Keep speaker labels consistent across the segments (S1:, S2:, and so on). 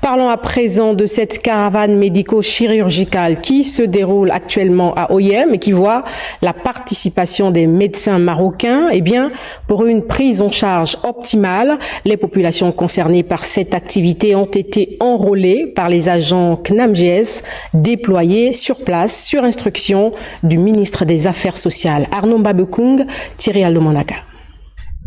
S1: Parlons à présent de cette caravane médico-chirurgicale qui se déroule actuellement à OIM et qui voit la participation des médecins marocains. Eh bien, pour une prise en charge optimale, les populations concernées par cette activité ont été enrôlées par les agents CNAMGS déployés sur place sur instruction du ministre des Affaires sociales, Arnaud Mbabekung, Thierry Aldomanaka.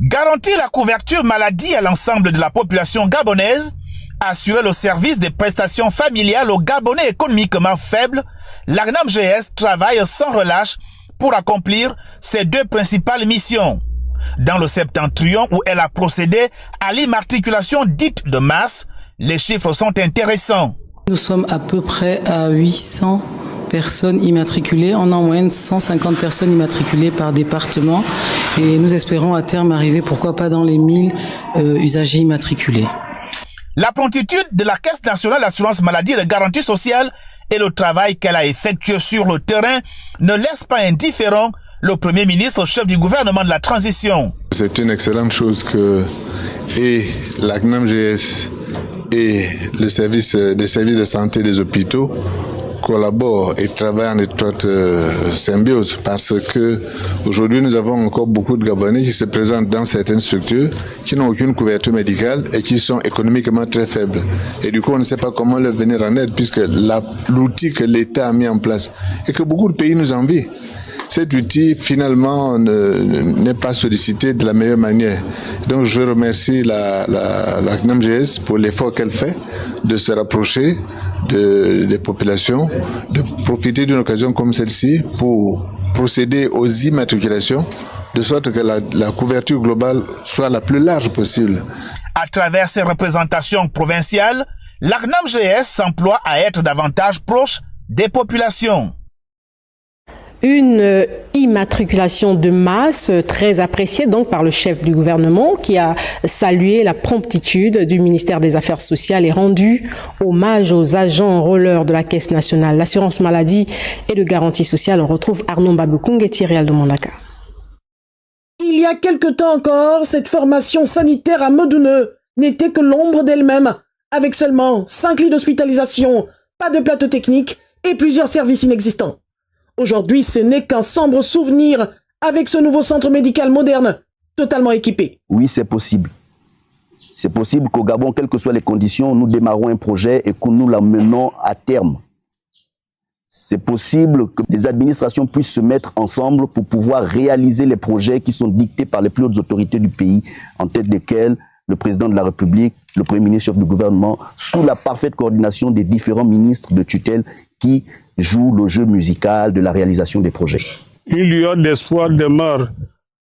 S2: Garantir la couverture maladie à l'ensemble de la population gabonaise, assurer le service des prestations familiales aux Gabonais économiquement faibles, la CNAMGS travaille sans relâche pour accomplir ses deux principales missions. Dans le septentrion où elle a procédé à l'immatriculation dite de masse, les chiffres sont intéressants.
S3: Nous sommes à peu près à 800 personnes immatriculées. On a en moyenne 150 personnes immatriculées par département et nous espérons à terme arriver, pourquoi pas, dans les 1000 usagers immatriculés.
S2: La promptitude de la Caisse nationale d'assurance maladie et de garantie sociale et le travail qu'elle a effectué sur le terrain ne laissent pas indifférent le Premier ministre, chef du gouvernement de la transition. C'est une excellente chose que la CNAMGS et les services de santé des hôpitaux collaborent et travaillent en étroite symbiose, parce que aujourd'hui nous avons encore beaucoup de Gabonais qui se présentent dans certaines structures qui n'ont aucune couverture médicale et qui sont économiquement très faibles. Et du coup on ne sait pas comment leur venir en aide, puisque l'outil que l'État a mis en place et que beaucoup de pays nous envient, cet outil finalement n'est pas sollicité de la meilleure manière. Donc je remercie la CNAMGS pour l'effort qu'elle fait de se rapprocher des populations, de profiter d'une occasion comme celle-ci pour procéder aux immatriculations, de sorte que la couverture globale soit la plus large possible. À travers ses représentations provinciales, la CNAMGS s'emploie à être davantage proche des populations.
S1: Une immatriculation de masse très appréciée donc par le chef du gouvernement qui a salué la promptitude du ministère des Affaires sociales et rendu hommage aux agents enrôleurs de la Caisse nationale d'assurance maladie et de garantie sociale. On retrouve Arnaud Mbabekung et Thierry Aldomanaka.
S4: Il y a quelque temps encore, cette formation sanitaire à Medouneux n'était que l'ombre d'elle-même, avec seulement 5 lits d'hospitalisation, pas de plateau technique et plusieurs services inexistants. Aujourd'hui, ce n'est qu'un sombre souvenir avec ce nouveau centre médical moderne, totalement équipé.
S5: Oui, c'est possible. C'est possible qu'au Gabon, quelles que soient les conditions, nous démarrons un projet et que nous l'amenons à terme. C'est possible que des administrations puissent se mettre ensemble pour pouvoir réaliser les projets qui sont dictés par les plus hautes autorités du pays, en tête desquelles le président de la République, le Premier ministre, chef du gouvernement, sous la parfaite coordination des différents ministres de tutelle qui joue le jeu musical de la réalisation des projets.
S6: Une lueur d'espoir demeure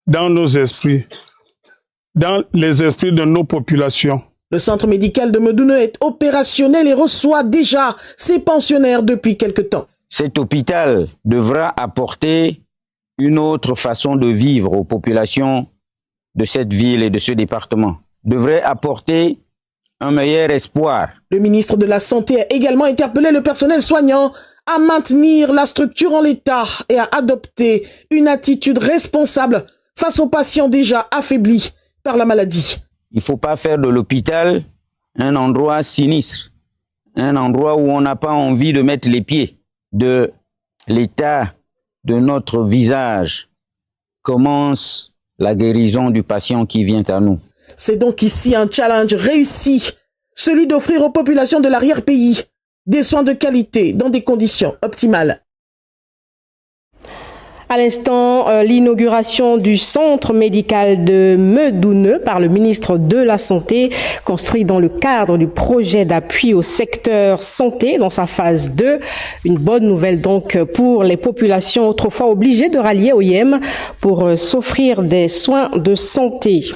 S6: dans nos esprits, dans les esprits de nos populations.
S4: Le centre médical de Medouneux est opérationnel et reçoit déjà ses pensionnaires depuis quelque temps.
S7: Cet hôpital devra apporter une autre façon de vivre aux populations de cette ville et de ce département. Devrait apporter un meilleur espoir.
S4: Le ministre de la Santé a également interpellé le personnel soignant à maintenir la structure en l'état et à adopter une attitude responsable face aux patients déjà affaiblis par la maladie.
S7: Il ne faut pas faire de l'hôpital un endroit sinistre, un endroit où on n'a pas envie de mettre les pieds. De l'état de notre visage commence la guérison du patient qui vient à nous.
S4: C'est donc ici un challenge réussi, celui d'offrir aux populations de l'arrière-pays des soins de qualité dans des conditions optimales.
S1: À l'instant, l'inauguration du centre médical de Medouneux par le ministre de la Santé, construit dans le cadre du projet d'appui au secteur santé dans sa phase 2. Une bonne nouvelle donc pour les populations autrefois obligées de rallier OIM pour s'offrir des soins de santé.